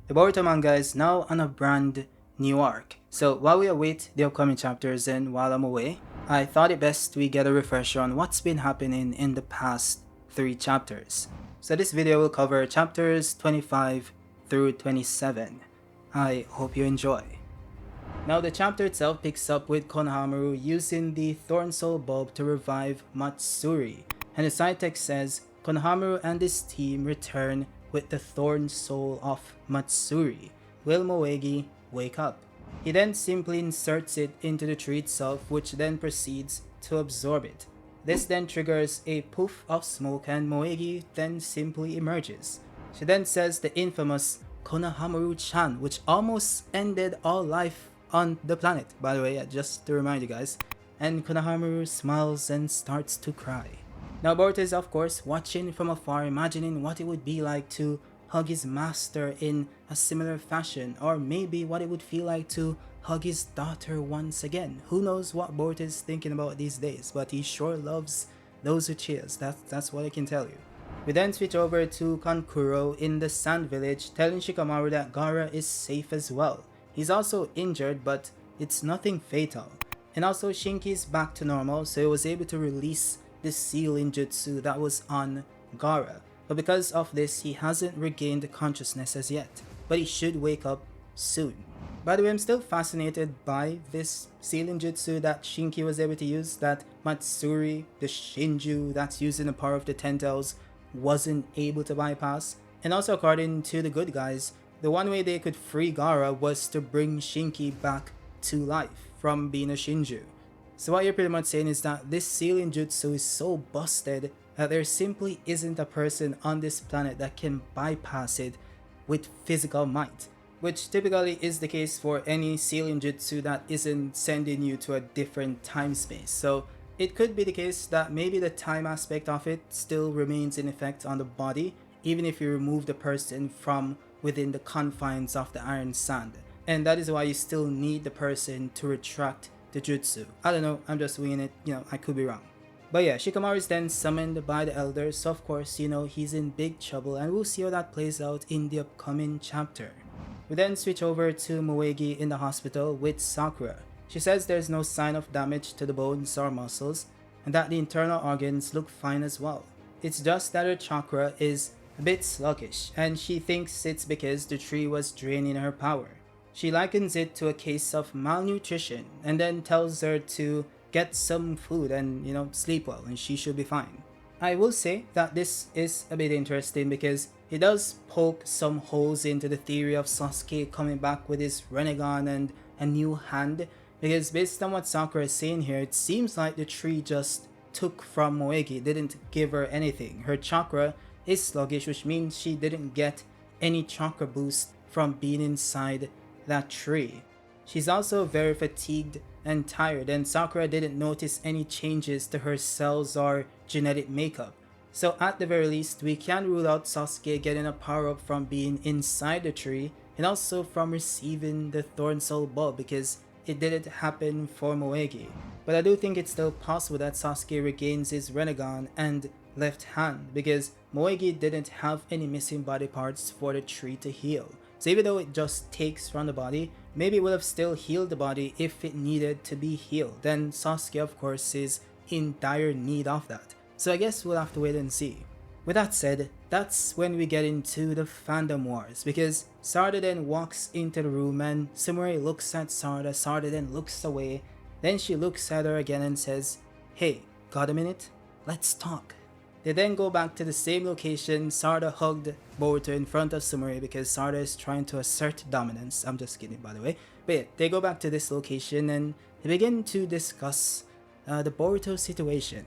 The Boruto manga is now on a brand new arc. So while we await the upcoming chapters and while I'm away, I thought it best we get a refresher on what's been happening in the past 3 chapters. So this video will cover chapters 25 through 27. I hope you enjoy. Now the chapter itself picks up with Konohamaru using the Thorn Soul Bulb to revive Matsuri, and the side text says Konohamaru and his team return with the Thorn Soul of Matsuri. Will Moegi wake up? He then simply inserts it into the tree itself, which then proceeds to absorb it. This then triggers a poof of smoke and Moegi then simply emerges. She then says the infamous Konohamaru-chan, which almost ended all life on the planet, by the way, just to remind you guys. And Konohamaru smiles and starts to cry. Now Boruto is of course watching from afar, imagining what it would be like to hug his master in a similar fashion, or maybe what it would feel like to hug his daughter once again. Who knows what Boruto is thinking about these days, but he sure loves those Uchihas, that's what I can tell you. We then switch over to Kankuro in the Sand Village, telling Shikamaru that Gaara is safe as well. He's also injured, but it's nothing fatal. And also Shinki is back to normal, so he was able to release the sealing jutsu that was on Gaara. But because of this, he hasn't regained consciousness as yet. But he should wake up soon. By the way, I'm still fascinated by this sealing jutsu that Shinki was able to use, that Matsuri, the Shinju that's using the power of the Ten Tails, wasn't able to bypass. And also according to the good guys, the one way they could free Gaara was to bring Shinki back to life from being a Shinju. So what you're pretty much saying is that this sealing jutsu is so busted that there simply isn't a person on this planet that can bypass it with physical might, which typically is the case for any sealing jutsu that isn't sending you to a different time space. So it could be the case that maybe the time aspect of it still remains in effect on the body, even if you remove the person from within the confines of the iron sand. And that is why you still need the person to retract the jutsu. I don't know, I'm just winging it, I could be wrong. But yeah, Shikamaru is then summoned by the elders, so of course, he's in big trouble, and we'll see how that plays out in the upcoming chapter. We then switch over to Moegi in the hospital with Sakura. She says there's no sign of damage to the bones or muscles, and that the internal organs look fine as well. It's just that her chakra is a bit sluggish, and she thinks it's because the tree was draining her power. She likens it to a case of malnutrition, and then tells her to get some food and, sleep well, and she should be fine. I will say that this is a bit interesting because it does poke some holes into the theory of Sasuke coming back with his Renegon and a new hand, because based on what Sakura is saying here, it seems like the tree just took from Moegi, didn't give her anything. Her chakra is sluggish, which means she didn't get any chakra boost from being inside that tree. She's also very fatigued and tired, and Sakura didn't notice any changes to her cells or genetic makeup. So at the very least, we can rule out Sasuke getting a power-up from being inside the tree, and also from receiving the Thorn Soul Bulb, because it didn't happen for Moegi. But I do think it's still possible that Sasuke regains his Renegon and left hand, because Moegi didn't have any missing body parts for the tree to heal. So even though it just takes from the body, maybe it would have still healed the body if it needed to be healed. Then Sasuke of course is in dire need of that. So I guess we'll have to wait and see. With that said, that's when we get into the fandom wars, because Sarada then walks into the room and Sumire looks at Sarada, Sarada then looks away, then she looks at her again and says, "Hey, got a minute? Let's talk." They then go back to the same location. Sarada hugged Boruto in front of Sumire because Sarada is trying to assert dominance. I'm just kidding, by the way. But yeah, they go back to this location and they begin to discuss the Boruto situation.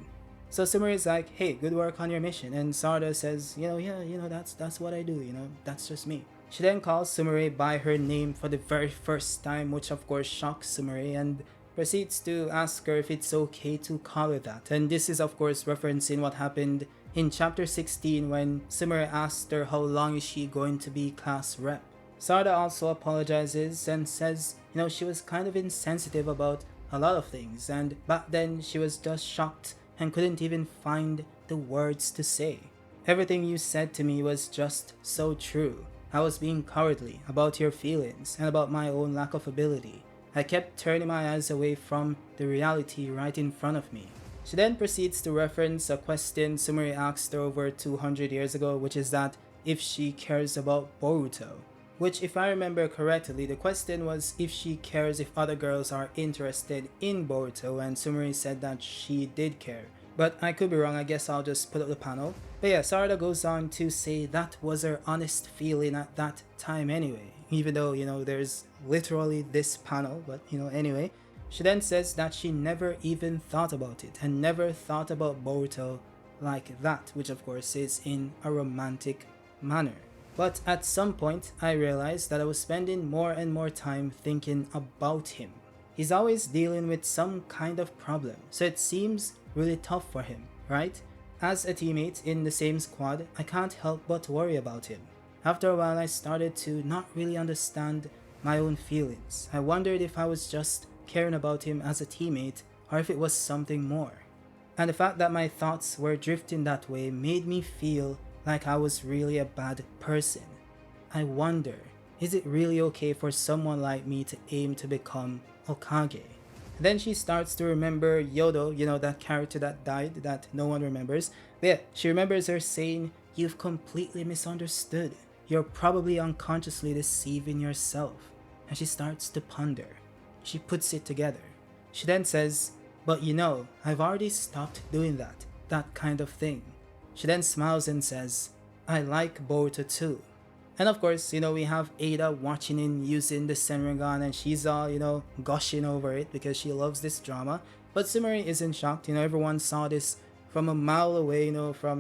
So Sumire is like, "Hey, good work on your mission." And Sarada says, that's what I do, that's just me. She then calls Sumire by her name for the very first time, which of course shocks Sumire, and proceeds to ask her if it's okay to call her that. And this is of course referencing what happened in chapter 16 when Sumire asked her how long is she going to be class rep. Sarada also apologizes and says, she was kind of insensitive about a lot of things, and back then she was just shocked and couldn't even find the words to say. Everything you said to me was just so true. I was being cowardly about your feelings and about my own lack of ability. I kept turning my eyes away from the reality right in front of me. She then proceeds to reference a question Sumire asked her over 200 years ago, which is that if she cares about Boruto. Which, if I remember correctly, the question was if she cares if other girls are interested in Boruto, and Sumire said that she did care. But I could be wrong, I guess I'll just put up the panel. But yeah, Sarada goes on to say that was her honest feeling at that time anyway. Even though, there's literally this panel, but anyway. She then says that she never even thought about it and never thought about Boruto like that, which of course is in a romantic manner. But at some point, I realized that I was spending more and more time thinking about him. He's always dealing with some kind of problem, so it seems really tough for him, right? As a teammate in the same squad, I can't help but worry about him. After a while, I started to not really understand my own feelings. I wondered if I was just caring about him as a teammate or if it was something more. And the fact that my thoughts were drifting that way made me feel like I was really a bad person. I wonder, is it really okay for someone like me to aim to become Hokage? Then she starts to remember Yodo, that character that died that no one remembers. But yeah, she remembers her saying, "You've completely misunderstood. You're probably unconsciously deceiving yourself." And she starts to ponder. She puts it together. She then says, "But I've already stopped doing that kind of thing." She then smiles and says, "I like Boruto too." And of course, we have Ada watching and using the Senringan, and she's all, gushing over it because she loves this drama. But Sumire isn't shocked. Everyone saw this from a mile away, from,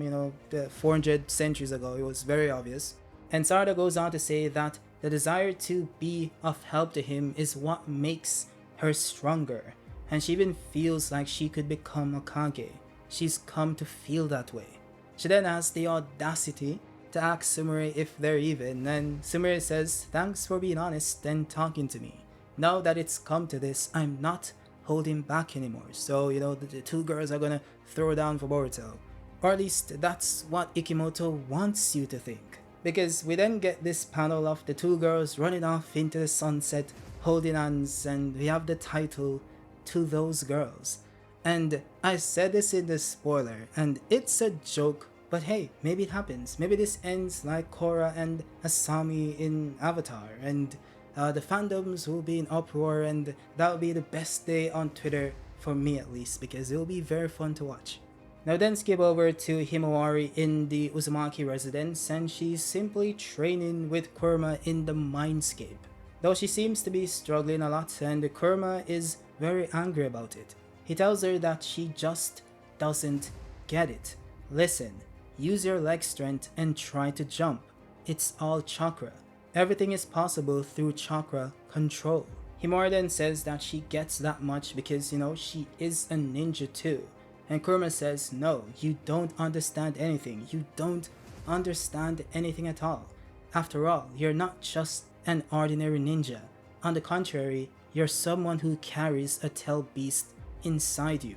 the 400 centuries ago. It was very obvious. And Sarada goes on to say that the desire to be of help to him is what makes her stronger. And she even feels like she could become Hokage. She's come to feel that way. She then has the audacity to ask Sumire if they're even, and Sumire says, "Thanks for being honest and talking to me. Now that it's come to this, I'm not holding back anymore. So, the two girls are gonna throw down for Boruto." Or at least that's what Ikimoto wants you to think. Because we then get this panel of the two girls running off into the sunset, holding hands, and we have the title, "To Those Girls." And I said this in the spoiler, and it's a joke, but hey, maybe it happens. Maybe this ends like Korra and Asami in Avatar, and the fandoms will be in uproar, and that'll be the best day on Twitter, for me at least, because it'll be very fun to watch. Now then skip over to Himawari in the Uzumaki residence, and she's simply training with Kurama in the mindscape. Though she seems to be struggling a lot, and Kurama is very angry about it. He tells her that she just doesn't get it. "Listen, use your leg strength and try to jump. It's all chakra. Everything is possible through chakra control." Himawari then says that she gets that much because, she is a ninja too. And Kurama says, "No, you don't understand anything. You don't understand anything at all. After all, you're not just an ordinary ninja. On the contrary, you're someone who carries a tail beast inside you.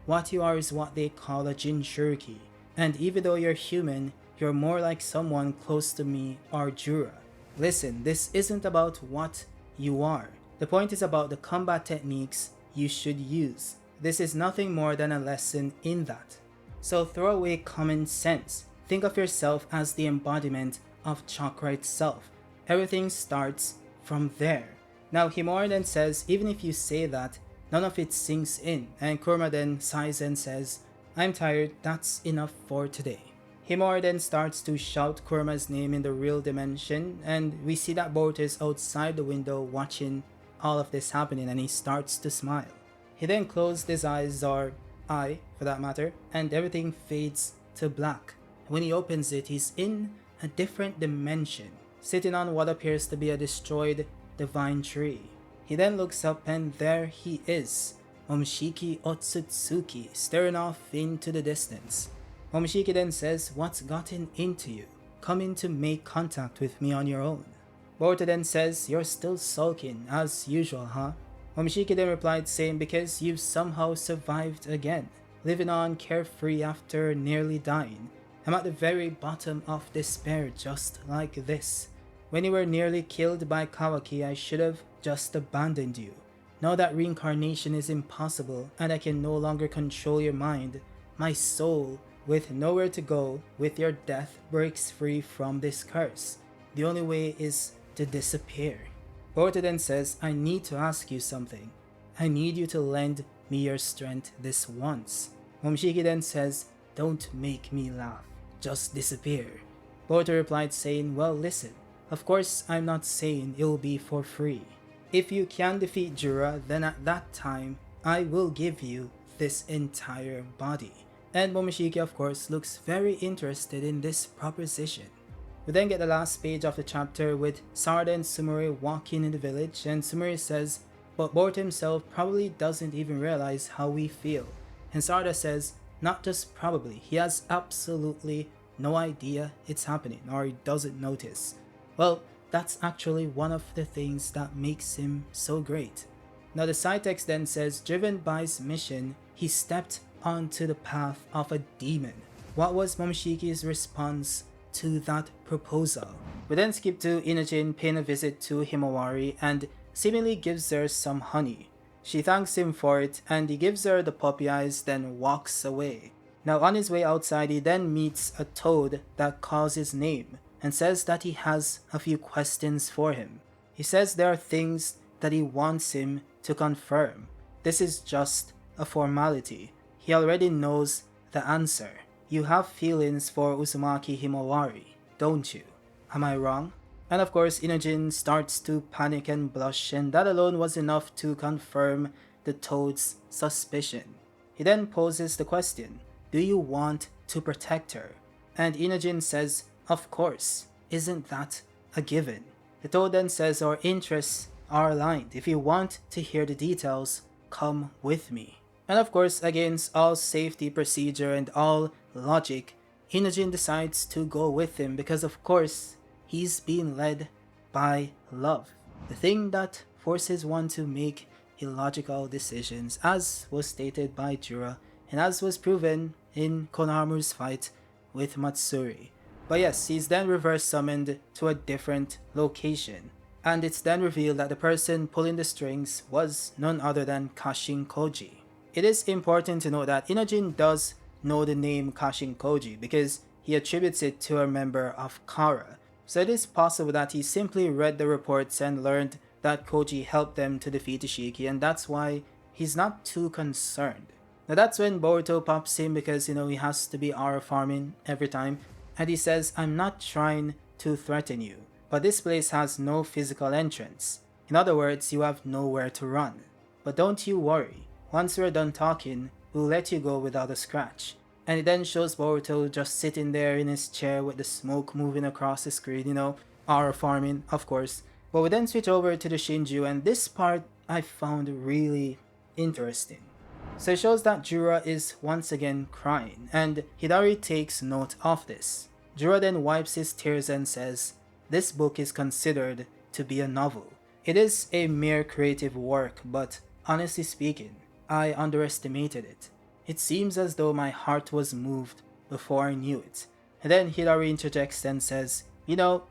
What you are is what they call a Jinchuriki. And even though you're human, you're more like someone close to me or Jura. Listen, this isn't about what you are. The point is about the combat techniques you should use. This is nothing more than a lesson in that. So throw away common sense. Think of yourself as the embodiment of chakra itself. Everything starts from there." Now Himawari then says, even if you say that, none of it sinks in, and Kurama then sighs and says, "I'm tired, that's enough for today." Himawari then starts to shout Kurama's name in the real dimension, and we see that Boruto is outside the window watching all of this happening, and he starts to smile. He then closed his eyes, or eye for that matter, and everything fades to black. When he opens it, he's in a different dimension, sitting on what appears to be a destroyed divine tree. He then looks up, and there he is, Momoshiki Otsutsuki, staring off into the distance. Momoshiki then says, "What's gotten into you? Come in to make contact with me on your own." Boruto then says, "You're still sulking, as usual, huh?" Momoshiki then replied saying, "Because you've somehow survived again, living on carefree after nearly dying. I'm at the very bottom of despair just like this. When you were nearly killed by Kawaki, I should have just abandoned you. Now that reincarnation is impossible and I can no longer control your mind, my soul, with nowhere to go, with your death, breaks free from this curse. The only way is to disappear. Boruto then says, I need to ask you something. I need you to lend me your strength this once. Momoshiki then says, don't make me laugh. Just disappear. Boruto replied saying, well listen, of course I'm not saying it will be for free. If you can defeat Jura, then at that time, I will give you this entire body. And Momoshiki of course looks very interested in this proposition. We then get the last page of the chapter with Sarada and Sumire walking in the village, and Sumire says, but Boruto himself probably doesn't even realize how we feel. And Sarada says, not just probably, he has absolutely no idea it's happening, or he doesn't notice. Well, that's actually one of the things that makes him so great. Now the side text then says, driven by his mission, he stepped onto the path of a demon. What was Momoshiki's response to that proposal? We then skip to Inojin paying a visit to Himawari and seemingly gives her some honey. She thanks him for it and he gives her the puppy eyes, then walks away. Now on his way outside, he then meets a toad that calls his name and says that he has a few questions for him. He says there are things that he wants him to confirm. This is just a formality. He already knows the answer. You have feelings for Uzumaki Himawari, don't you? Am I wrong? And of course, Inojin starts to panic and blush, and that alone was enough to confirm the toad's suspicion. He then poses the question, do you want to protect her? And Inojin says, of course, isn't that a given? The toad then says our interests are aligned. If you want to hear the details, come with me. And of course, against all safety procedure and all logic, Inojin decides to go with him because of course, he's being led by love. The thing that forces one to make illogical decisions, as was stated by Jura and as was proven in Konohamaru's fight with Matsuri. But yes, he's then reverse summoned to a different location. And it's then revealed that the person pulling the strings was none other than Kashin Koji. It is important to note that Inojin does know the name Kashin Koji because he attributes it to a member of Kara. So it is possible that he simply read the reports and learned that Koji helped them to defeat Ishiki, and that's why he's not too concerned. Now that's when Boruto pops in because he has to be aura farming every time, and he says, I'm not trying to threaten you, but this place has no physical entrance. In other words, you have nowhere to run. But don't you worry, once we're done talking, we'll let you go without a scratch. And it then shows Boruto just sitting there in his chair with the smoke moving across the screen, aura farming, of course. But we then switch over to the Shinju, and this part I found really interesting. So it shows that Jura is once again crying, and Hidari takes note of this. Jura then wipes his tears and says, this book is considered to be a novel. It is a mere creative work, but honestly speaking, I underestimated it. It seems as though my heart was moved before I knew it. And then Hidari interjects and says,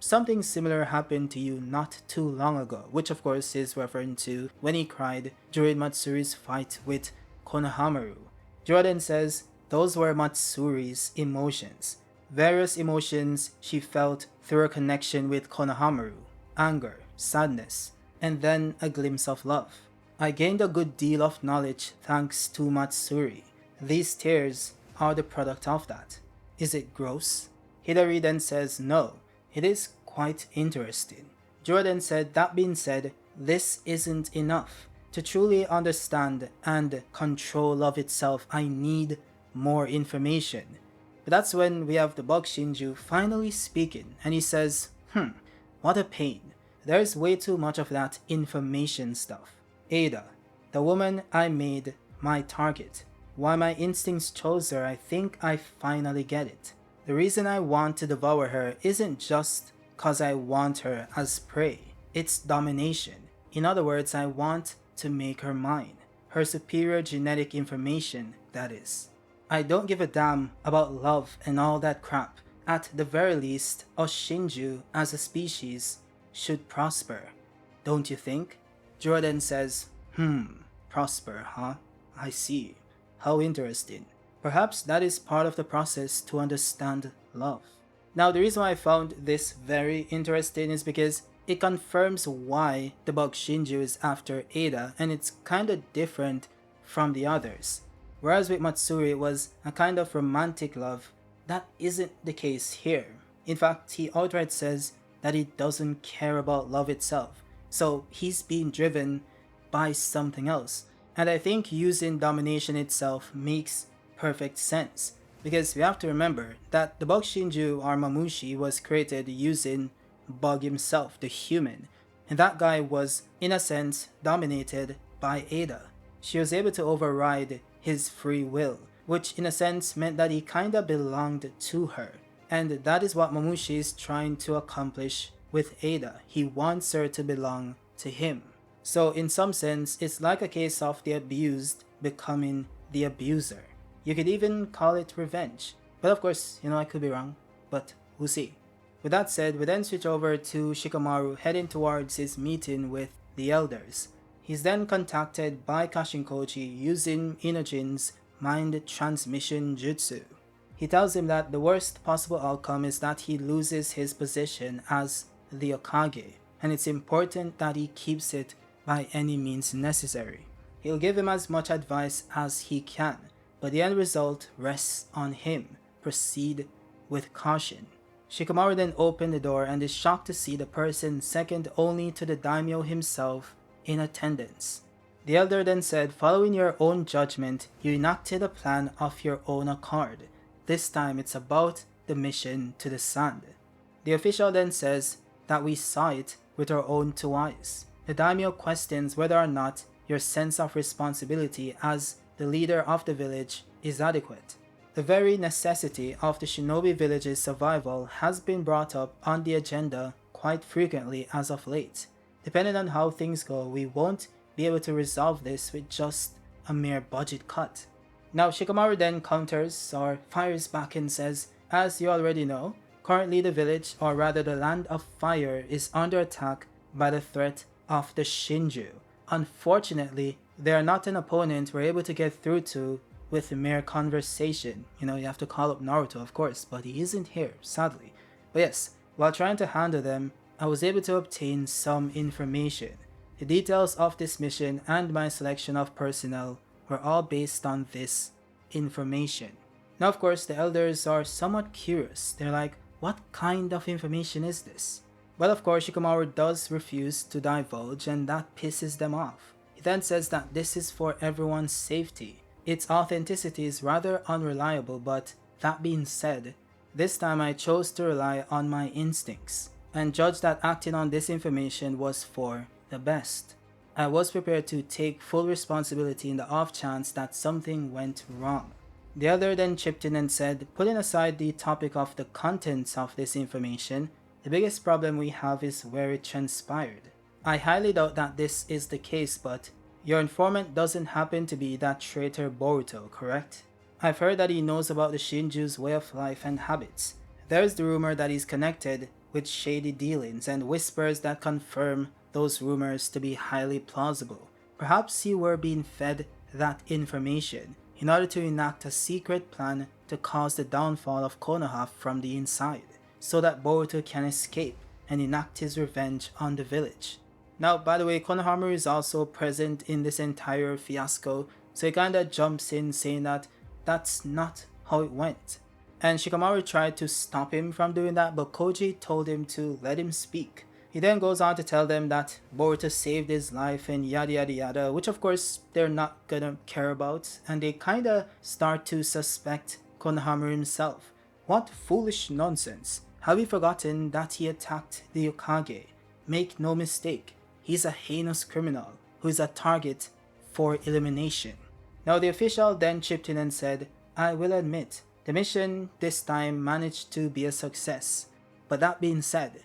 something similar happened to you not too long ago, which of course is referring to when he cried during Matsuri's fight with Konohamaru. Jura then says, those were Matsuri's emotions. Various emotions she felt through her connection with Konohamaru, anger, sadness, and then a glimpse of love. I gained a good deal of knowledge thanks to Matsuri. These tears are the product of that. Is it gross? Hidari then says no, it is quite interesting. Jura then said, that being said, this isn't enough. To truly understand and control love itself, I need more information. But that's when we have the bug Shinju finally speaking, and he says, what a pain. There's way too much of that information stuff. Ada, the woman I made my target. Why my instincts chose her, I think I finally get it. The reason I want to devour her isn't just cause I want her as prey. It's domination. In other words, I want to make her mine. Her superior genetic information, that is. I don't give a damn about love and all that crap. At the very least, us Shinju as a species should prosper. Don't you think? Juro then says, prosper, huh? I see. How interesting. Perhaps that is part of the process to understand love. Now, the reason why I found this very interesting is because it confirms why the bug Shinju is after Ada, and it's kinda different from the others. Whereas with Matsuri it was a kind of romantic love, that isn't the case here. In fact, he outright says that he doesn't care about love itself, so he's being driven by something else. And I think using domination itself makes perfect sense, because we have to remember that the bug Shinju or Mamushi was created using Bug himself, the human, and that guy was, in a sense, dominated by Ada. She was able to override his free will, which in a sense meant that he kinda belonged to her. And that is what Mamushi is trying to accomplish with Ada. He wants her to belong to him. So in some sense, it's like a case of the abused becoming the abuser. You could even call it revenge. But of course, I could be wrong, but we'll see. With that said, we then switch over to Shikamaru heading towards his meeting with the elders. He's then contacted by Koji using Inojin's mind transmission jutsu. He tells him that the worst possible outcome is that he loses his position as the Hokage, and it's important that he keeps it by any means necessary. He'll give him as much advice as he can, but the end result rests on him. Proceed with caution. Shikamaru then opened the door and is shocked to see the person second only to the daimyo himself in attendance. The elder then said, following your own judgment, you enacted a plan of your own accord. This time it's about the mission to the sand. The official then says that we saw it with our own two eyes. The daimyo questions whether or not your sense of responsibility as the leader of the village is adequate. The very necessity of the shinobi village's survival has been brought up on the agenda quite frequently as of late. Depending on how things go, we won't be able to resolve this with just a mere budget cut. Now Shikamaru then counters or fires back and says, as you already know, currently the village, or rather the land of fire, is under attack by the threat of the Shinju. Unfortunately, they are not an opponent we're able to get through to with mere conversation. You have to call up Naruto, of course, but he isn't here, sadly. But yes, while trying to handle them, I was able to obtain some information. The details of this mission and my selection of personnel were all based on this information. Now, of course, the elders are somewhat curious. They're like, what kind of information is this? Well, of course, Shikamaru does refuse to divulge, and that pisses them off. He then says that this is for everyone's safety. Its authenticity is rather unreliable, but that being said, this time I chose to rely on my instincts and judge that acting on this information was for the best. I was prepared to take full responsibility in the off chance that something went wrong. The other then chipped in and said, putting aside the topic of the contents of this information, the biggest problem we have is where it transpired. I highly doubt that this is the case, but your informant doesn't happen to be that traitor Boruto, correct? I've heard that he knows about the Shinju's way of life and habits. There's the rumor that he's connected with shady dealings and whispers that confirm those rumors to be highly plausible. Perhaps he were being fed that information in order to enact a secret plan to cause the downfall of Konoha from the inside, so that Boruto can escape and enact his revenge on the village. Now, by the way, Konohamaru is also present in this entire fiasco, so he kinda jumps in saying that that's not how it went. And Shikamaru tried to stop him from doing that, but Koji told him to let him speak. He then goes on to tell them that Boruto saved his life and yada yada yada, which of course they're not gonna care about, and they kinda start to suspect Konohamaru himself. What foolish nonsense. Have you forgotten that he attacked the Hokage? Make no mistake, he's a heinous criminal who is a target for elimination. Now the official then chipped in and said, I will admit, the mission this time managed to be a success. But that being said,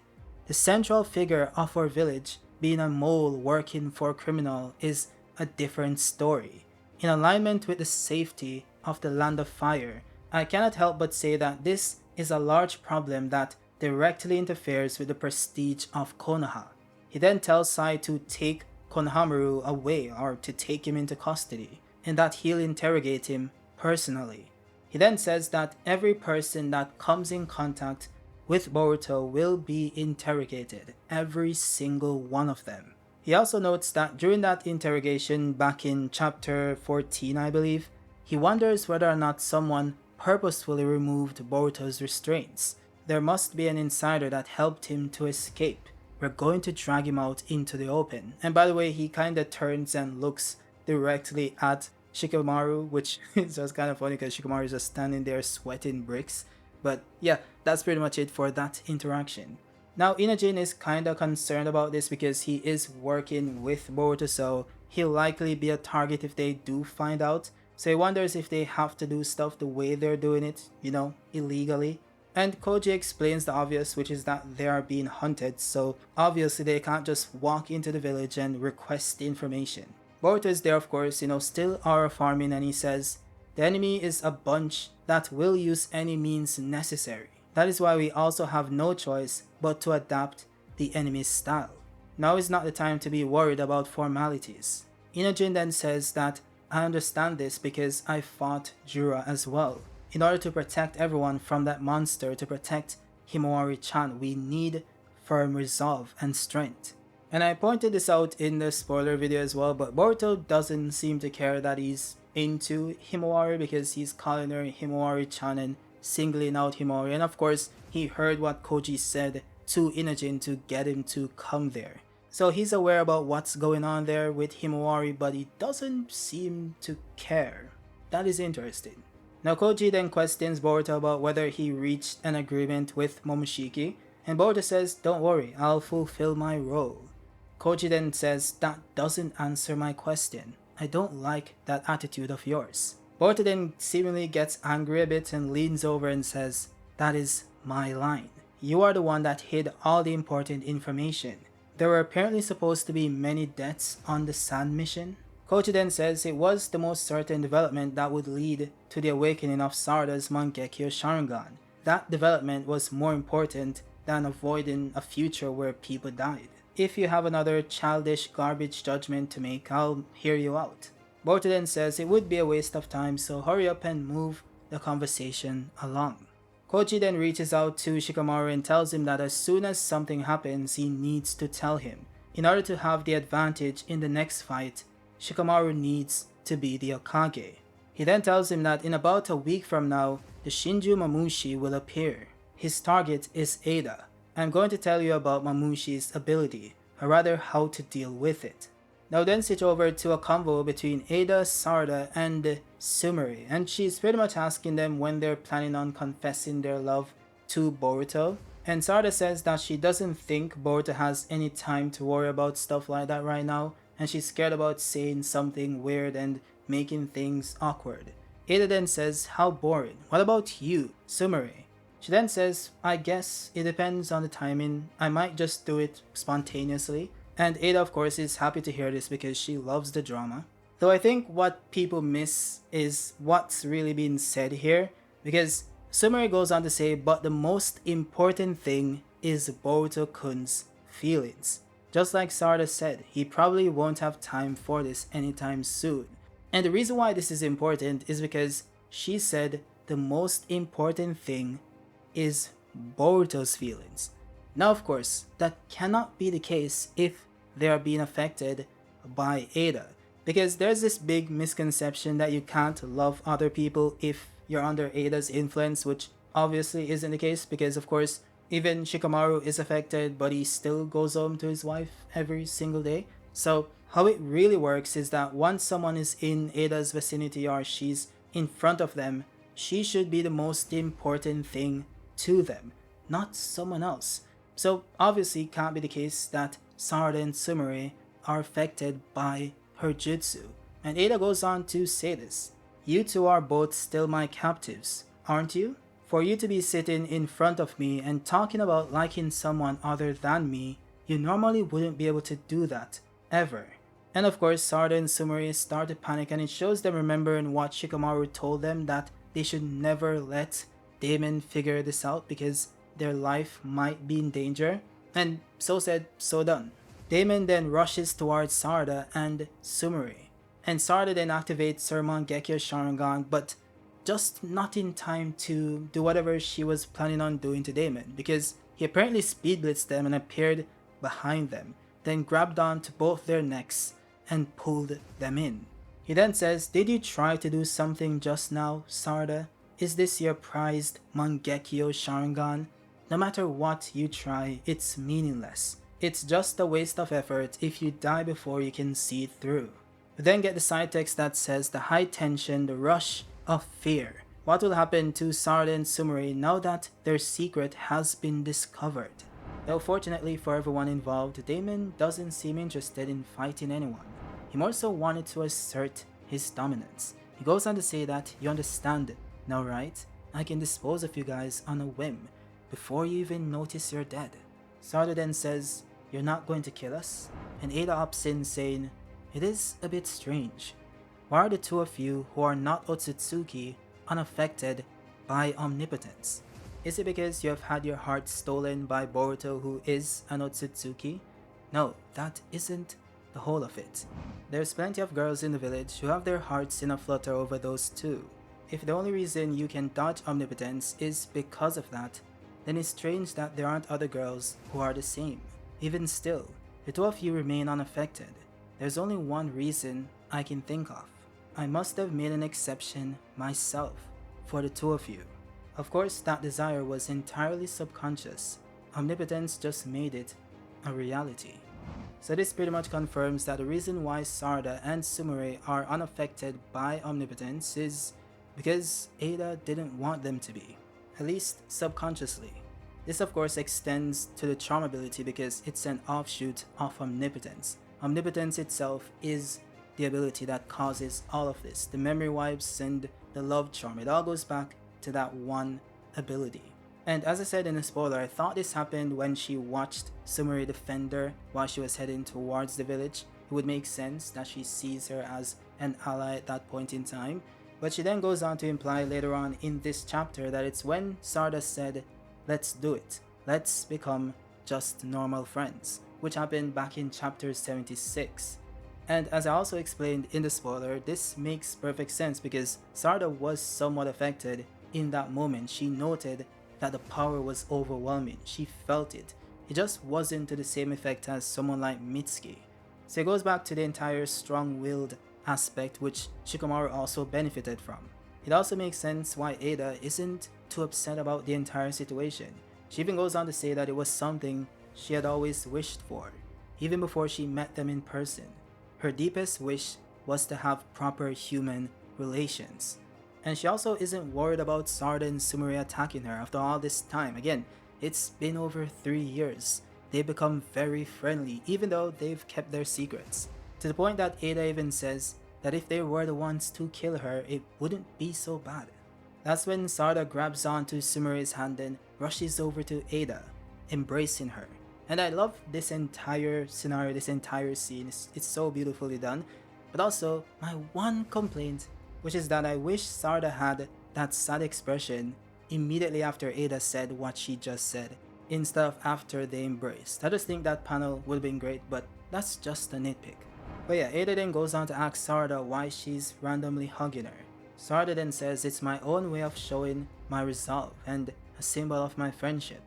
the central figure of our village being a mole working for a criminal is a different story. In alignment with the safety of the land of fire, I cannot help but say that this is a large problem that directly interferes with the prestige of Konoha. He then tells Sai to take Konohamaru away or to take him into custody, and that he'll interrogate him personally. He then says that every person that comes in contact with Boruto will be interrogated, every single one of them. He also notes that during that interrogation back in chapter 14, I believe, he wonders whether or not someone purposefully removed Boruto's restraints. There must be an insider that helped him to escape. We're going to drag him out into the open. And by the way, he kinda turns and looks directly at Shikamaru, which is just kind of funny because Shikamaru is just standing there sweating bricks. But yeah, that's pretty much it for that interaction. Now Inojin is kinda concerned about this because he is working with Boruto, so he'll likely be a target if they do find out. So he wonders if they have to do stuff the way they're doing it, you know, illegally. And Koji explains the obvious, which is that they are being hunted, so obviously they can't just walk into the village and request information. Boruto is there, of course, you know, still aura farming, and he says, "The enemy is a bunch that will use any means necessary. That is why we also have no choice but to adapt the enemy's style. Now is not the time to be worried about formalities." Inojin then says that, "I understand this because I fought Jura as well. In order to protect everyone from that monster, to protect Himawari-chan, we need firm resolve and strength." And I pointed this out in the spoiler video as well, but Boruto doesn't seem to care that he's into Himawari because he's calling her Himawari-chan and singling out Himawari. And of course, he heard what Koji said to Inojin to get him to come there. So he's aware about what's going on there with Himawari, but he doesn't seem to care. That is interesting. Now Koji then questions Boruto about whether he reached an agreement with Momoshiki, and Boruto says, "Don't worry, I'll fulfill my role." Koji then says, "That doesn't answer my question. I don't like that attitude of yours." Boruto then seemingly gets angry a bit and leans over and says, "That is my line. You are the one that hid all the important information. There were apparently supposed to be many deaths on the Sand mission." Koji then says it was the most certain development that would lead to the awakening of Sarada's Mangekyo Sharingan. That development was more important than avoiding a future where people died. If you have another childish garbage judgment to make, I'll hear you out. Boruto then says it would be a waste of time, so hurry up and move the conversation along. Koji then reaches out to Shikamaru and tells him that as soon as something happens, he needs to tell him. In order to have the advantage in the next fight, Shikamaru needs to be the Hokage. He then tells him that in about a week from now, the Shinju Mamushi will appear. His target is Ada. I'm going to tell you about Mamushi's ability, or rather how to deal with it. Now then switch over to a convo between Ada, Sarada, and Sumire, and she's pretty much asking them when they're planning on confessing their love to Boruto. And Sarada says that she doesn't think Boruto has any time to worry about stuff like that right now, and she's scared about saying something weird and making things awkward. Ada then says, "How boring. What about you, Sumire?" She then says, "I guess it depends on the timing. I might just do it spontaneously." And Ada, of course, is happy to hear this because she loves the drama. Though I think what people miss is what's really being said here, because Sumire goes on to say, "But the most important thing is Boruto-kun's feelings. Just like Sarada said, he probably won't have time for this anytime soon." And the reason why this is important is because she said the most important thing is Boruto's feelings. Now of course, that cannot be the case if they are being affected by Ada, because there's this big misconception that you can't love other people if you're under Ada's influence, which obviously isn't the case because of course even Shikamaru is affected, but he still goes home to his wife every single day. So how it really works is that once someone is in Ada's vicinity or she's in front of them, she should be the most important thing to them, not someone else. So obviously it can't be the case that Sarada and Sumire are affected by her jutsu. And Ada goes on to say this, "You two are both still my captives, aren't you? For you to be sitting in front of me and talking about liking someone other than me, you normally wouldn't be able to do that, ever." And of course Sarada and Sumire start to panic, and it shows them remembering what Shikamaru told them, that they should never let Damon figure this out because their life might be in danger, and so said, so done. Damon then rushes towards Sarada and Sumire, and Sarada then activates her Mangekyo Sharingan, but just not in time to do whatever she was planning on doing to Damon, because he apparently speed blitzed them and appeared behind them, then grabbed onto both their necks and pulled them in. He then says, "Did you try to do something just now, Sarada? Is this your prized Mangekyo Sharingan? No matter what you try, it's meaningless. It's just a waste of effort if you die before you can see it through." We then get the side text that says, "The high tension, the rush of fear. What will happen to Sarada and Sumire now that their secret has been discovered?" Though fortunately for everyone involved, Damon doesn't seem interested in fighting anyone. He more so wanted to assert his dominance. He goes on to say that, "You understand now, right? I can dispose of you guys on a whim before you even notice you're dead." Sarada then says, "You're not going to kill us?" And Ada opts in saying, "It is a bit strange. Why are the two of you who are not Otsutsuki unaffected by omnipotence? Is it because you have had your heart stolen by Boruto, who is an Otsutsuki? No, that isn't the whole of it. There's plenty of girls in the village who have their hearts in a flutter over those two. If the only reason you can dodge omnipotence is because of that, then it's strange that there aren't other girls who are the same. Even still, the two of you remain unaffected. There's only one reason I can think of. I must have made an exception myself for the two of you. Of course, that desire was entirely subconscious. Omnipotence just made it a reality." So this pretty much confirms that the reason why Sarada and Sumire are unaffected by omnipotence is because Ada didn't want them to be, at least subconsciously. This of course extends to the charm ability because it's an offshoot of omnipotence. Omnipotence itself is the ability that causes all of this. The memory wipes and the love charm, it all goes back to that one ability. And as I said in the spoiler, I thought this happened when she watched Sumire defend her while she was heading towards the village. It would make sense that she sees her as an ally at that point in time. But she then goes on to imply later on in this chapter that it's when Sarada said, "Let's do it. Let's become just normal friends," which happened back in chapter 76. And as I also explained in the spoiler, this makes perfect sense because Sarada was somewhat affected in that moment. She noted that the power was overwhelming. She felt it. It just wasn't to the same effect as someone like Mitsuki. So it goes back to the entire strong-willed aspect which Shikamaru also benefited from. It also makes sense why Ada isn't too upset about the entire situation. She even goes on to say that it was something she had always wished for, even before she met them in person. Her deepest wish was to have proper human relations. And she also isn't worried about Sarada and Sumire attacking her after all this time. Again, it's been over 3 years. They've become very friendly, even though they've kept their secrets. To the point that Ada even says that if they were the ones to kill her, it wouldn't be so bad. That's when Sarada grabs onto Sumire's hand and rushes over to Ada, embracing her. And I love this entire scenario, this entire scene. It's so beautifully done. But also, my one complaint, which is that I wish Sarada had that sad expression immediately after Ada said what she just said, instead of after they embraced. I just think that panel would have been great, but that's just a nitpick. But yeah, Ada then goes on to ask Sarada why she's randomly hugging her. Sarada then says it's my own way of showing my resolve and a symbol of my friendship.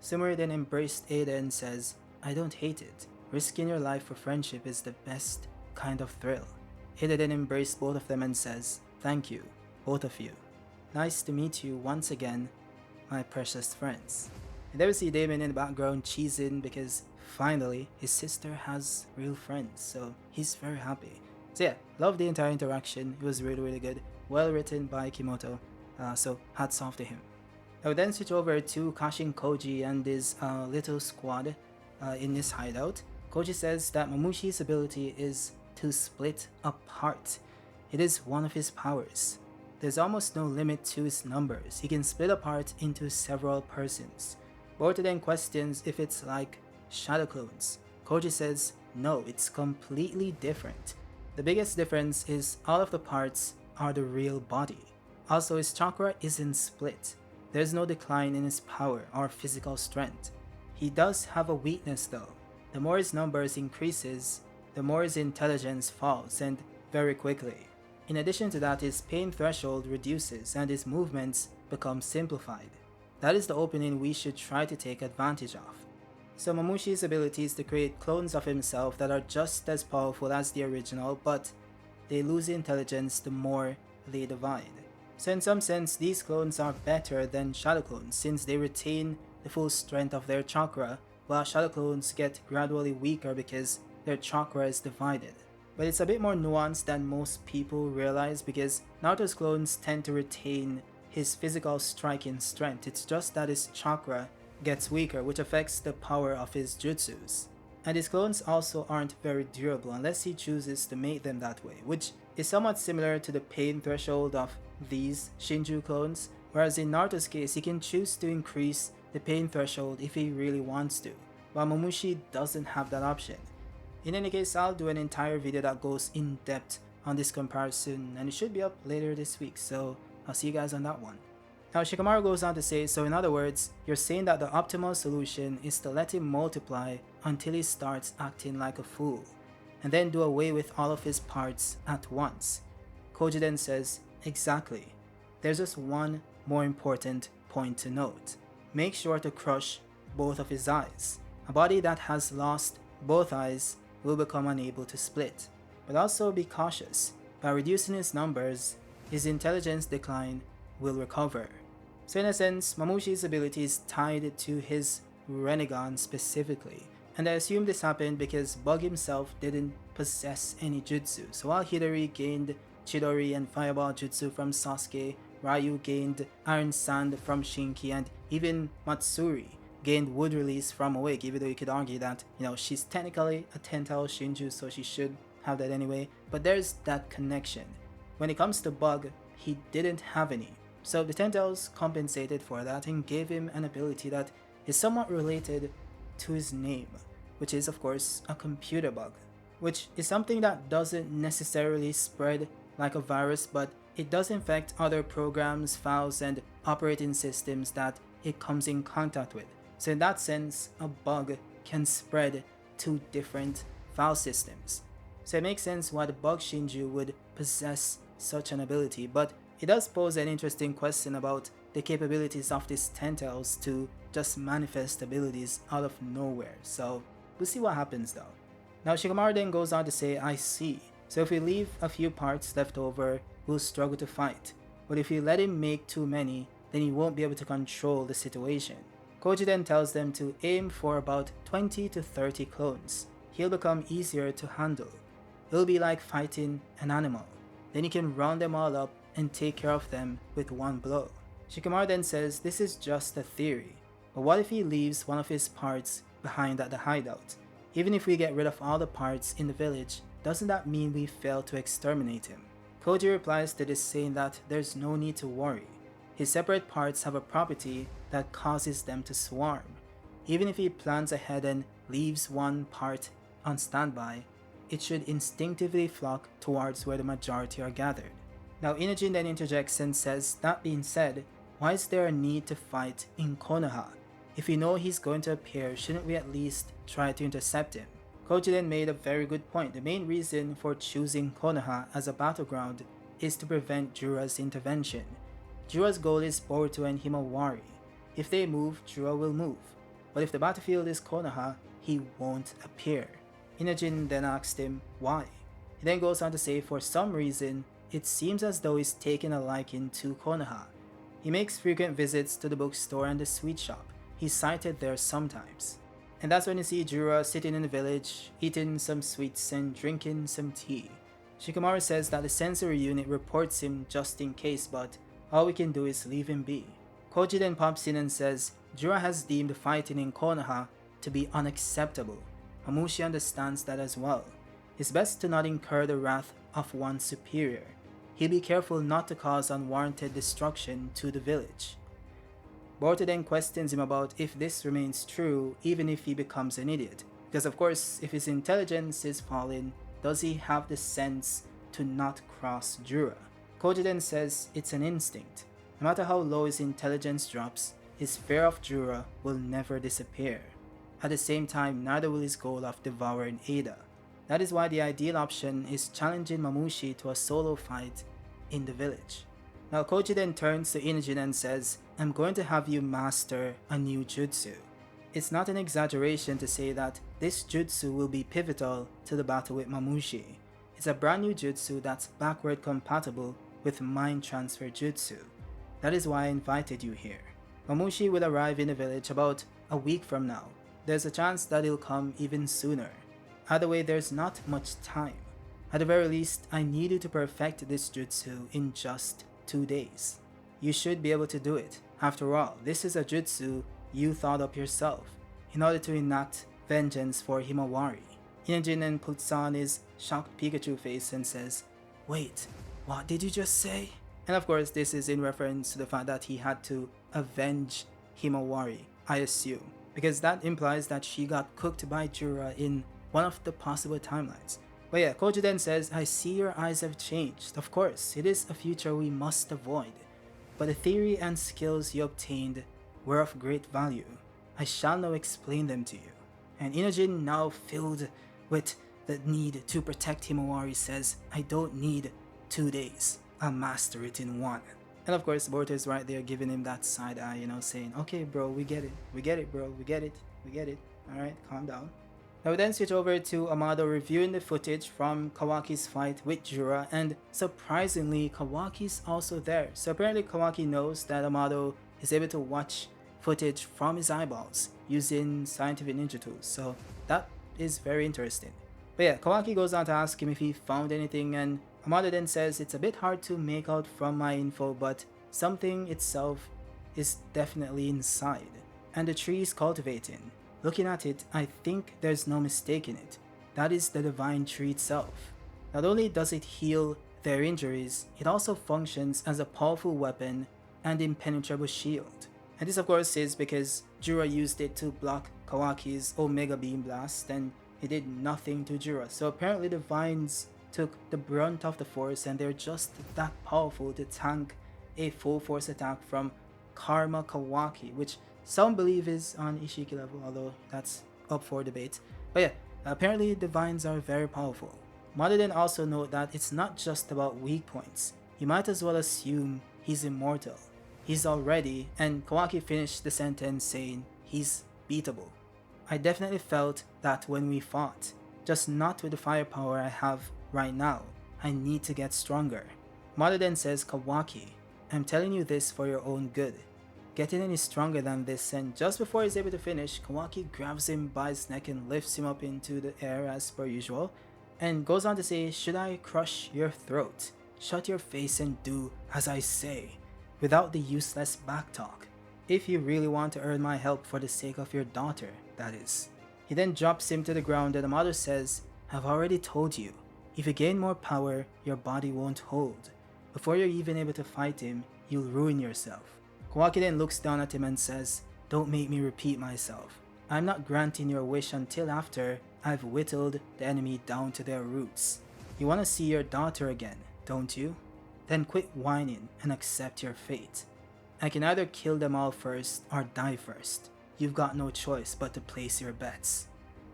Sumire then embraced Ada and says, "I don't hate it. Risking your life for friendship is the best kind of thrill." Ada then embraced both of them and says, "Thank you, both of you. Nice to meet you once again, my precious friends." And there we see Damon in the background cheesing because finally his sister has real friends, so he's very happy. So yeah, love the entire interaction. It was really good. Well written by Kimoto, so hats off to him. I would then switch over to Kashin Koji and his little squad in this hideout. Koji says that Momoshiki's ability is to split apart. It is one of his powers. There's almost no limit to his numbers. He can split apart into several persons. Boruto then questions if it's like shadow clones. Koji says no, it's completely different. The biggest difference is all of the parts are the real body. Also, his chakra isn't split. There's no decline in his power or physical strength. He does have a weakness though. The more his numbers increases, the more his intelligence falls, and very quickly. In addition to that, his pain threshold reduces and his movements become simplified. That is the opening we should try to take advantage of. So Momoshiki's ability is to create clones of himself that are just as powerful as the original, but they lose intelligence the more they divide. So in some sense, these clones are better than shadow clones since they retain the full strength of their chakra, while shadow clones get gradually weaker because their chakra is divided. But it's a bit more nuanced than most people realize because Naruto's clones tend to retain his physical striking strength. It's just that his chakra gets weaker, which affects the power of his jutsus. And his clones also aren't very durable unless he chooses to make them that way, which is somewhat similar to the pain threshold of these Shinju clones, whereas in Naruto's case he can choose to increase the pain threshold if he really wants to, while Momoshiki doesn't have that option. In any case, I'll do an entire video that goes in depth on this comparison and it should be up later this week, so I'll see you guys on that one. Now Shikamaru goes on to say, so in other words, you're saying that the optimal solution is to let him multiply until he starts acting like a fool, and then do away with all of his parts at once. Koji then says, exactly. There's just one more important point to note. Make sure to crush both of his eyes. A body that has lost both eyes will become unable to split. But also be cautious. By reducing his numbers, his intelligence decline will recover. So in a sense, Momoshiki's ability is tied to his Rinnegan specifically, and I assume this happened because Bug himself didn't possess any jutsu. So while Hidori gained Chidori and Fireball jutsu from Sasuke, Ryu gained Iron Sand from Shinki, and even Matsuri gained Wood Release from Moegi, even though you could argue that, she's technically a Tentacle Shinju, so she should have that anyway, but there's that connection. When it comes to Bug, he didn't have any. So the Tentacles compensated for that and gave him an ability that is somewhat related to his name, which is of course a computer bug, which is something that doesn't necessarily spread like a virus, but it does infect other programs, files, and operating systems that it comes in contact with. So in that sense, a bug can spread to different file systems. So it makes sense why the bug Shinju would possess such an ability, but it does pose an interesting question about the capabilities of these tentacles to just manifest abilities out of nowhere, so we'll see what happens though. Now Shikamaru then goes on to say, I see. So if we leave a few parts left over, we'll struggle to fight. But if we let him make too many, then he won't be able to control the situation. Koji then tells them to aim for about 20 to 30 clones. He'll become easier to handle. It'll be like fighting an animal. Then he can round them all up and take care of them with one blow. Shikamaru then says this is just a theory, but what if he leaves one of his parts behind at the hideout? Even if we get rid of all the parts in the village, doesn't that mean we fail to exterminate him? Koji replies to this saying that there's no need to worry. His separate parts have a property that causes them to swarm. Even if he plans ahead and leaves one part on standby, it should instinctively flock towards where the majority are gathered. Now Inojin then interjects and says, that being said, why is there a need to fight in Konoha? If we know he's going to appear, shouldn't we at least try to intercept him? Koji then made a very good point. The main reason for choosing Konoha as a battleground is to prevent Jura's intervention. Jura's goal is Boruto and Himawari. If they move, Jura will move. But if the battlefield is Konoha, he won't appear. Inojin then asked him why. He then goes on to say for some reason, it seems as though he's taken a liking to Konoha. He makes frequent visits to the bookstore and the sweet shop. He's sighted there sometimes. And that's when you see Jura sitting in the village, eating some sweets and drinking some tea. Shikamaru says that the sensory unit reports him just in case, but all we can do is leave him be. Koji then pops in and says Jura has deemed fighting in Konoha to be unacceptable. Momoshiki understands that as well. It's best to not incur the wrath of one's superior. He'll be careful not to cause unwarranted destruction to the village. Boruto then questions him about if this remains true even if he becomes an idiot. Because of course, if his intelligence is falling, does he have the sense to not cross Jura? Koji then says it's an instinct. No matter how low his intelligence drops, his fear of Jura will never disappear. At the same time, neither will his goal of devouring Ada. That is why the ideal option is challenging Momoshiki to a solo fight in the village. Now Koji then turns to Inojin and says, I'm going to have you master a new jutsu. It's not an exaggeration to say that this jutsu will be pivotal to the battle with Momoshiki. It's a brand new jutsu that's backward compatible with mind transfer jutsu. That is why I invited you here. Momoshiki will arrive in the village about a week from now. There's a chance that he'll come even sooner. Either way, there's not much time. At the very least, I need you to perfect this jutsu in just 2 days. You should be able to do it. After all, this is a jutsu you thought up yourself in order to enact vengeance for Himawari. Inojin then puts on his shocked Pikachu face and says, Wait, what did you just say? And of course, this is in reference to the fact that he had to avenge Himawari, I assume, because that implies that she got cooked by Jura in one of the possible timelines. But yeah, Koji then says, I see your eyes have changed. Of course, it is a future we must avoid. But the theory and skills you obtained were of great value. I shall now explain them to you. And Inojin, now filled with the need to protect Himawari, says, I don't need 2 days. I'll master it in 1. And of course, Boruto is right there giving him that side eye, saying, okay bro, we get it. We get it bro, we get it. We get it. Alright, calm down. Now we then switch over to Amado reviewing the footage from Kawaki's fight with Jura, and surprisingly, Kawaki's also there. So apparently Kawaki knows that Amado is able to watch footage from his eyeballs using scientific ninja tools, so that is very interesting. But yeah, Kawaki goes on to ask him if he found anything, and Amado then says it's a bit hard to make out from my info, but something itself is definitely inside, and the tree is cultivating. Looking at it, I think there's no mistaking it. That is the divine tree itself. Not only does it heal their injuries, it also functions as a powerful weapon and impenetrable shield. And this of course is because Jura used it to block Kawaki's Omega Beam Blast and it did nothing to Jura. So apparently the vines took the brunt of the force and they're just that powerful to tank a full force attack from Karma Kawaki, which some believe is on Ishiki level, although that's up for debate. But yeah, apparently the vines are very powerful. Mother then also note that it's not just about weak points. You might as well assume he's immortal. He's already, and Kawaki finished the sentence saying he's beatable. I definitely felt that when we fought, just not with the firepower I have right now. I need to get stronger. Mother then says, Kawaki, I'm telling you this for your own good. Getting any stronger than this, and just before he's able to finish, Kawaki grabs him by his neck and lifts him up into the air as per usual, and goes on to say, should I crush your throat? Shut your face and do as I say, without the useless backtalk. If you really want to earn my help for the sake of your daughter, that is. He then drops him to the ground and the mother says, I've already told you, if you gain more power, your body won't hold. Before you're even able to fight him, you'll ruin yourself. Kawaki then looks down at him and says, don't make me repeat myself. I'm not granting your wish until after I've whittled the enemy down to their roots. You want to see your daughter again, don't you? Then quit whining and accept your fate. I can either kill them all first or die first. You've got no choice but to place your bets.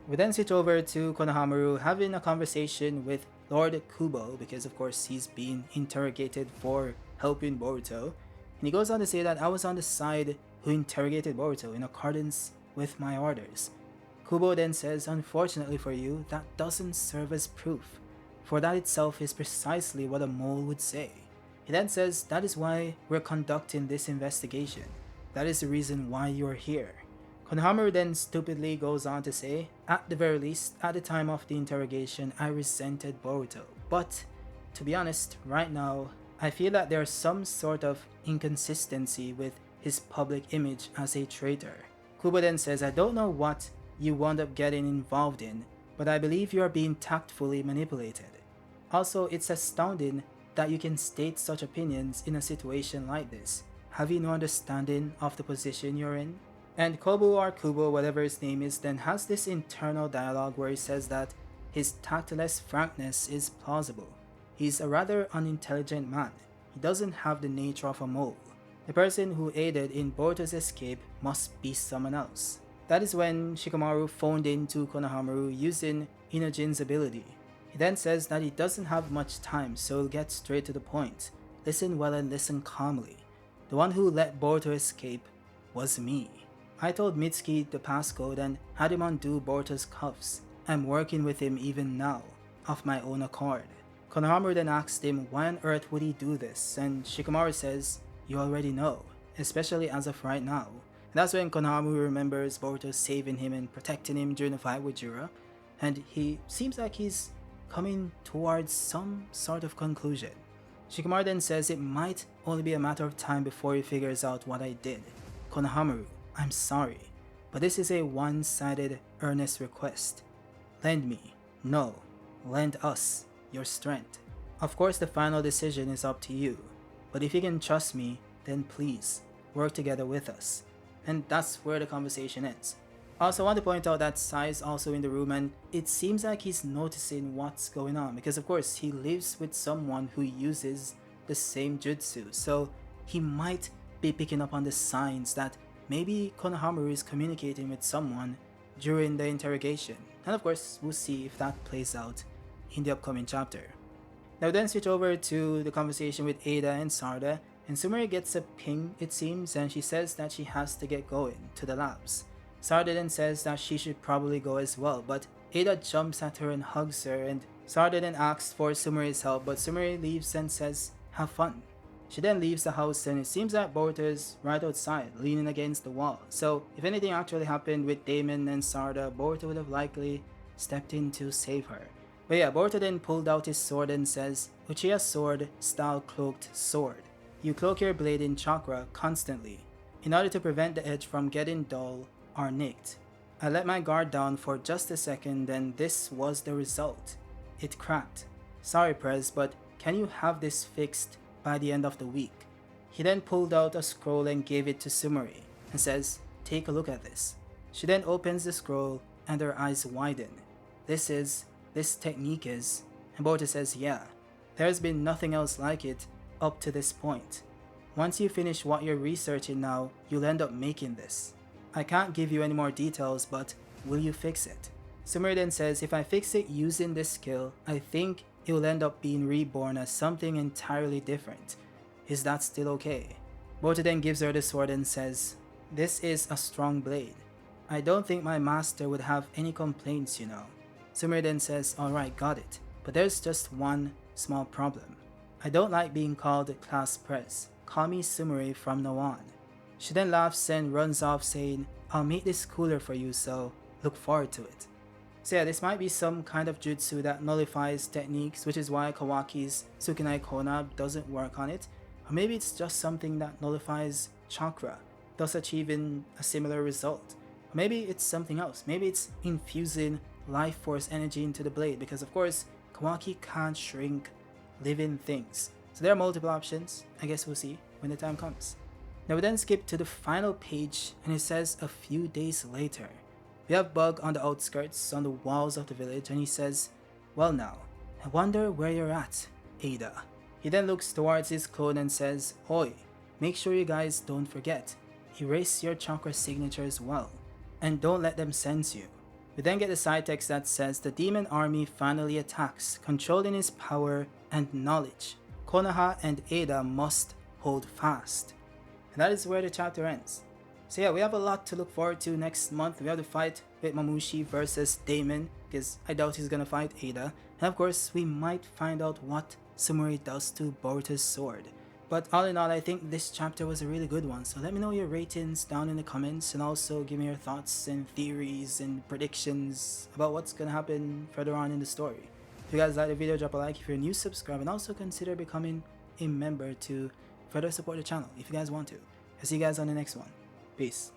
We then switch over to Konohamaru having a conversation with Lord Kubo, because of course he's being interrogated for helping Boruto. And he goes on to say that I was on the side who interrogated Boruto in accordance with my orders. Kubo then says, unfortunately for you, that doesn't serve as proof, for that itself is precisely what a mole would say. He then says, that is why we're conducting this investigation. That is the reason why you're here. Konohamaru then stupidly goes on to say, at the very least, at the time of the interrogation, I resented Boruto. But, to be honest, right now, I feel that there's some sort of inconsistency with his public image as a traitor. Kubo then says, I don't know what you wound up getting involved in, but I believe you are being tactfully manipulated. Also, it's astounding that you can state such opinions in a situation like this. Have you no understanding of the position you're in? And Kobu or Kubo, whatever his name is, then has this internal dialogue where he says that his tactless frankness is plausible. He's a rather unintelligent man. He doesn't have the nature of a mole. The person who aided in Boruto's escape must be someone else. That is when Shikamaru phoned in to Konohamaru using Inojin's ability. He then says that he doesn't have much time, so he'll get straight to the point. Listen well and listen calmly. The one who let Boruto escape was me. I told Mitsuki the passcode and had him undo Boruto's cuffs. I'm working with him even now, of my own accord. Konohamaru then asked him why on earth would he do this, and Shikamaru says, you already know, especially as of right now. And that's when Konohamaru remembers Boruto saving him and protecting him during the fight with Jura, and he seems like he's coming towards some sort of conclusion. Shikamaru then says it might only be a matter of time before he figures out what I did. Konohamaru, I'm sorry, but this is a one-sided earnest request. Lend me, no, lend us your strength. Of course the final decision is up to you, but if you can trust me, then please, work together with us. And that's where the conversation ends. I also want to point out that Sai is also in the room, and it seems like he's noticing what's going on because of course he lives with someone who uses the same jutsu, so he might be picking up on the signs that maybe Konohamaru is communicating with someone during the interrogation. And of course, we'll see if that plays out in the upcoming chapter. Now then switch over to the conversation with Ada and Sarada, and Sumire gets a ping it seems, and she says that she has to get going to the labs. Sarada then says that she should probably go as well, but Ada jumps at her and hugs her, and Sarada then asks for Sumire's help, but Sumire leaves and says, have fun. She then leaves the house, and it seems that Boruto is right outside, leaning against the wall. So if anything actually happened with Damon and Sarada, Boruto would have likely stepped in to save her. But yeah, Boruto then pulled out his sword and says, Uchiha sword style cloaked sword. You cloak your blade in chakra constantly, in order to prevent the edge from getting dull or nicked. I let my guard down for just a second, and this was the result. It cracked. Sorry Prez, but can you have this fixed by the end of the week? He then pulled out a scroll and gave it to Sumire, and says, take a look at this. She then opens the scroll and her eyes widen. This technique is, and Boruto says, yeah, there's been nothing else like it up to this point. Once you finish what you're researching now, you'll end up making this. I can't give you any more details, but will you fix it? Sumire then says, if I fix it using this skill, I think it will end up being reborn as something entirely different. Is that still okay? Boruto then gives her the sword and says, this is a strong blade. I don't think my master would have any complaints, you know. Sumire then says, alright, got it, but there's just one small problem. I don't like being called class press. Call me Sumire from now on. She then laughs and runs off saying, I'll make this cooler for you, so look forward to it. So yeah, this might be some kind of jutsu that nullifies techniques, which is why Kawaki's Tsukinai Kona doesn't work on it. Or maybe it's just something that nullifies chakra, thus achieving a similar result. Or maybe it's something else. Maybe it's infusing life force energy into the blade, because of course Kawaki can't shrink living things. So there are multiple options. I guess we'll see when the time comes. Now we then skip to the final page, and it says a few days later. We have Bug on the outskirts on the walls of the village, and he says, well now, I wonder where you're at, Ada. He then looks towards his clone and says, Oi, make sure you guys don't forget, erase your chakra signatures well, and don't let them sense you. We then get the side text that says the demon army finally attacks, controlling his power and knowledge. Konoha and Ada must hold fast. And that is where the chapter ends. So yeah, we have a lot to look forward to next month. We have the fight with Momoshiki versus Damon, because I doubt he's gonna fight Ada. And of course, we might find out what Sumire does to Boruto's sword. But all in all, I think this chapter was a really good one. So let me know your ratings down in the comments, and also give me your thoughts and theories and predictions about what's gonna happen further on in the story. If you guys like the video, drop a like. If you're new, subscribe, and also consider becoming a member to further support the channel if you guys want to. I'll see you guys on the next one. Peace.